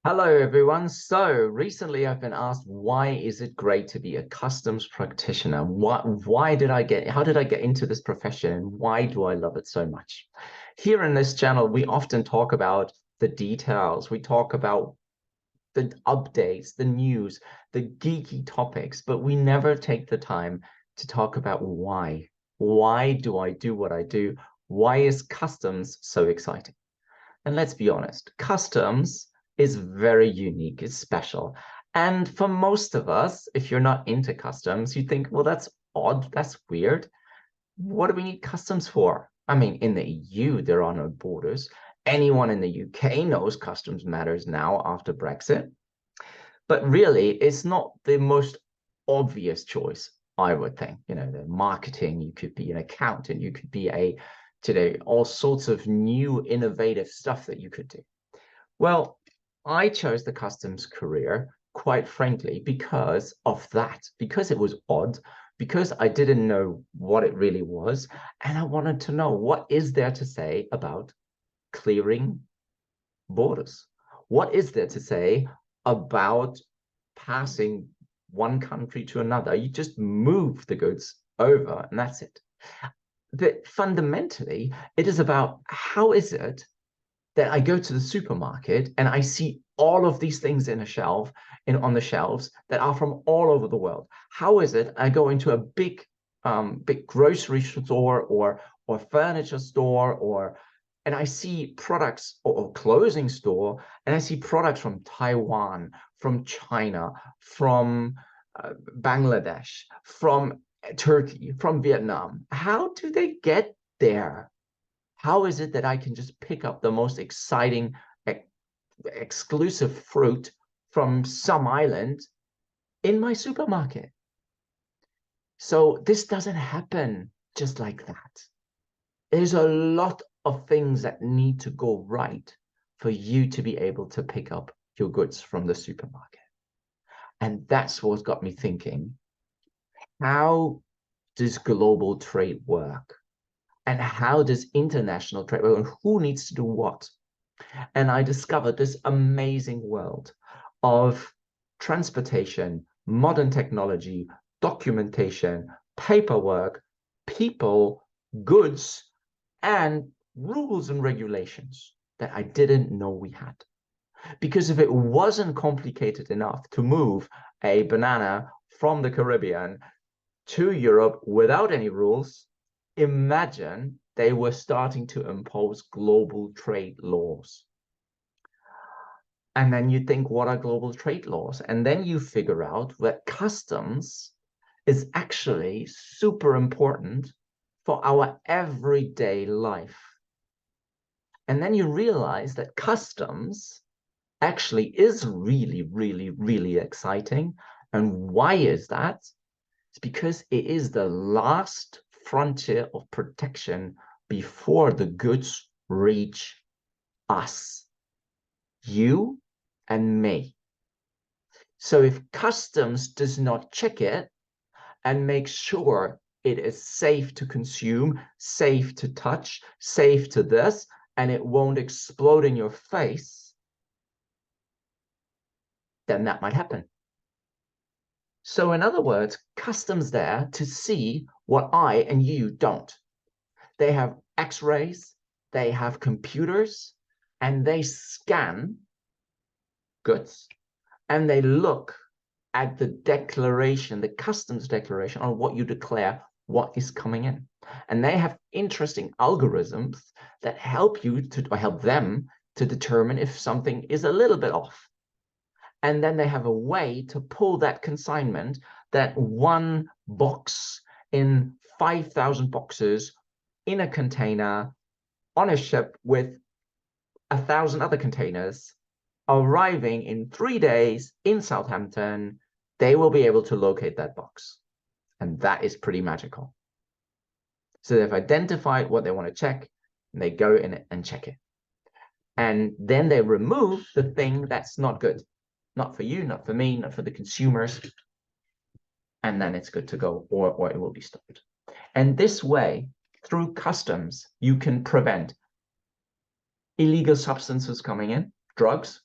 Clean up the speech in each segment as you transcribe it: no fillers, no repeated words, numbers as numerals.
Hello, everyone. So recently I've been asked, why is it great to be a customs practitioner? How did I get into this profession and why do I love it so much? Here in this channel, we often talk about the details. We talk about the updates, the news, the geeky topics, but we never take the time to talk about why. Why do I do what I do? Why is customs so exciting? And let's be honest, customs is very unique, it's special. And for most of us, if you're not into customs, you think, well, that's odd, that's weird. What do we need customs for? I mean, in the EU, there are no borders. Anyone in the UK knows customs matters now after Brexit. But really, it's not the most obvious choice, I would think. You know, the marketing, you could be an accountant, you could be a today, all sorts of new innovative stuff that you could do. Well, I chose the customs career, quite frankly, because of that, because it was odd, because I didn't know what it really was, and I wanted to know what is there to say about clearing borders? What is there to say about passing one country to another? You just move the goods over, and that's it. But fundamentally, it is about how is it that I go to the supermarket and I see all of these things in a shelf on the shelves that are from all over the world. How is it I go into a big grocery store or furniture store and I see products or clothing store and I see products from Taiwan, from China, from Bangladesh, from Turkey, from Vietnam. How do they get there? How is it that I can just pick up the most exciting, exclusive fruit from some island in my supermarket? So this doesn't happen just like that. There's a lot of things that need to go right for you to be able to pick up your goods from the supermarket. And that's what got me thinking, how does global trade work? And how does international trade work? And who needs to do what? And I discovered this amazing world of transportation, modern technology, documentation, paperwork, people, goods, and rules and regulations that I didn't know we had. Because if it wasn't complicated enough to move a banana from the Caribbean to Europe without any rules, imagine they were starting to impose global trade laws. And then you think, what are global trade laws? And then you figure out that customs is actually super important for our everyday life. And then you realize that customs actually is really, really, really exciting. And why is that? It's because it is the last frontier of protection before the goods reach us, you and me. So if customs does not check it and make sure it is safe to consume, safe to touch, safe to this, and it won't explode in your face, then that might happen. So in other words, customs there to see what I and you don't. They have x-rays, they have computers, and they scan goods, and they look at the declaration, the customs declaration on what you declare, what is coming in. And they have interesting algorithms that help you to, or help them to determine if something is a little bit off. And then they have a way to pull that consignment, that one box in 5,000 boxes in a container on a ship with 1,000 other containers arriving in 3 days in Southampton. They will be able to locate that box. And that is pretty magical. So they've identified what they want to check, and they go in it and check it. And then they remove the thing that's not good. Not for you, not for me, not for the consumers. And then it's good to go, or it will be stopped. And this way, through customs, you can prevent illegal substances coming in, drugs,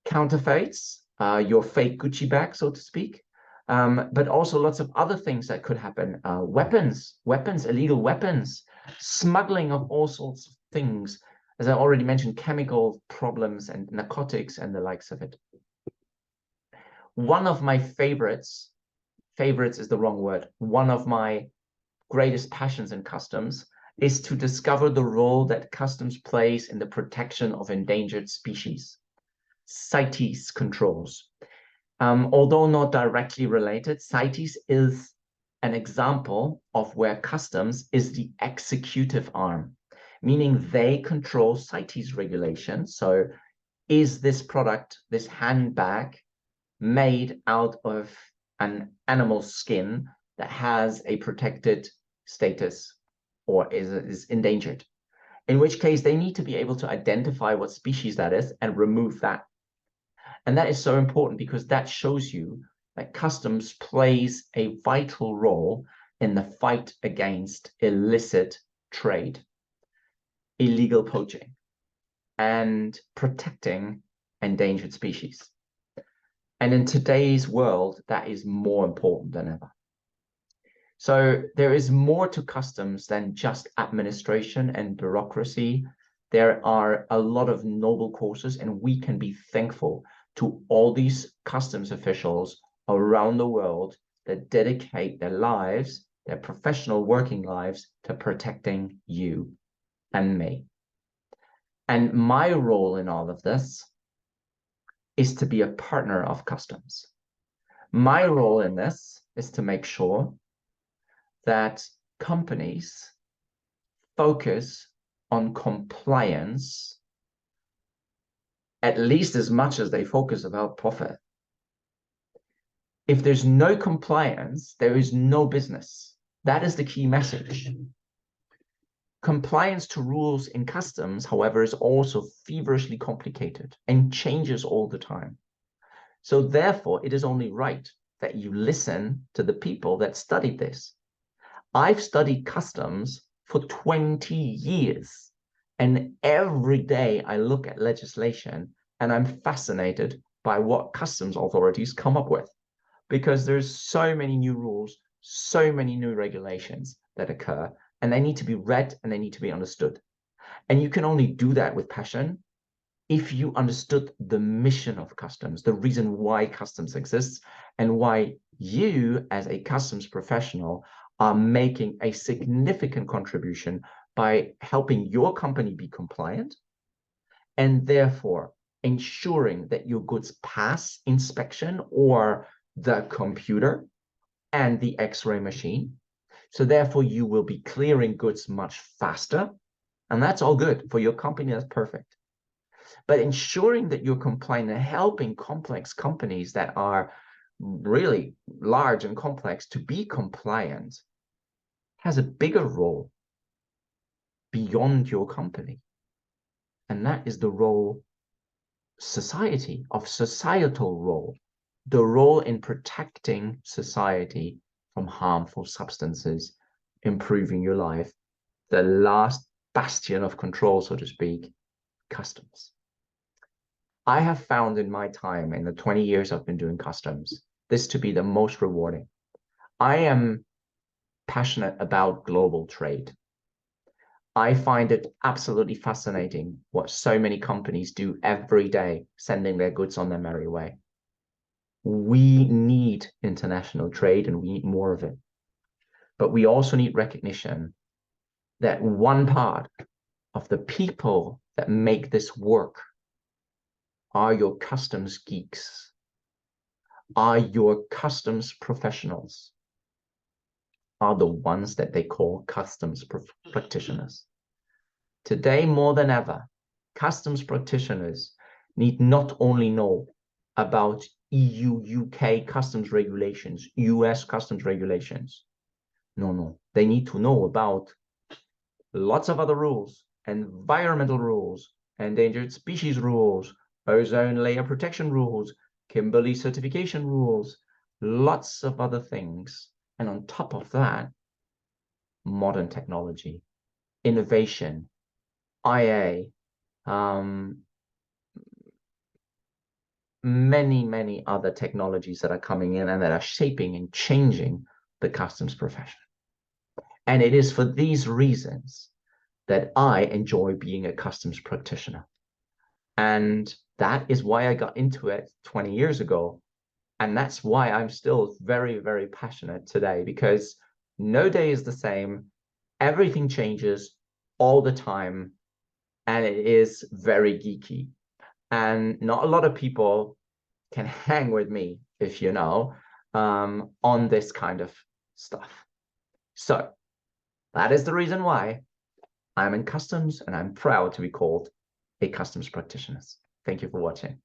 counterfeits, your fake Gucci bag, so to speak, but also lots of other things that could happen. Weapons, illegal weapons, smuggling of all sorts of things. As I already mentioned, chemical problems and narcotics and the likes of it. One of my favorites is the wrong word. One of my greatest passions in customs is to discover the role that customs plays in the protection of endangered species. CITES controls. Although not directly related, CITES is an example of where customs is the executive arm, meaning they control CITES regulations. So is this product, this handbag, made out of an animal skin that has a protected status or is endangered? In which case they need to be able to identify what species that is and remove that. And that is so important because that shows you that customs plays a vital role in the fight against illicit trade, illegal poaching, and protecting endangered species. And in today's world, that is more important than ever. So there is more to customs than just administration and bureaucracy. There are a lot of noble causes, and we can be thankful to all these customs officials around the world that dedicate their lives, their professional working lives, to protecting you and me. And my role in all of this is to be a partner of customs. My role in this is to make sure that companies focus on compliance at least as much as they focus about profit. If there's no compliance, there is no business. That is the key message. Compliance to rules in customs, however, is also feverishly complicated and changes all the time. So therefore, it is only right that you listen to the people that studied this. I've studied customs for 20 years, and every day I look at legislation and I'm fascinated by what customs authorities come up with, because there's so many new rules, so many new regulations that occur, and they need to be read and they need to be understood. And you can only do that with passion if you understood the mission of customs, the reason why customs exists, and why you as a customs professional are making a significant contribution by helping your company be compliant and therefore ensuring that your goods pass inspection or the computer and the X-ray machine. So therefore you will be clearing goods much faster, and that's all good for your company. That's perfect. But ensuring that you're compliant and helping complex companies that are really large and complex to be compliant has a bigger role beyond your company. And that is the role societal role, the role in protecting society from harmful substances, improving your life, the last bastion of control, so to speak, customs. I have found in my time, in the 20 years I've been doing customs, this to be the most rewarding. I am passionate about global trade. I find it absolutely fascinating what so many companies do every day, sending their goods on their merry way. We need international trade and we need more of it. But we also need recognition that one part of the people that make this work are your customs geeks, are your customs professionals, are the ones that they call customs practitioners. Today, more than ever, customs practitioners need not only know about EU, UK customs regulations, US customs regulations. No. They need to know about lots of other rules, environmental rules, endangered species rules, ozone layer protection rules, Kimberley certification rules, lots of other things. And on top of that, modern technology, innovation, IA, many, many other technologies that are coming in and that are shaping and changing the customs profession. And it is for these reasons that I enjoy being a customs practitioner. And that is why I got into it 20 years ago. And that's why I'm still very, very passionate today, because no day is the same. Everything changes all the time. And it is very geeky. And not a lot of people can hang with me, if you know, on this kind of stuff. So that is the reason why I'm in customs, and I'm proud to be called a customs practitioner. Thank you for watching.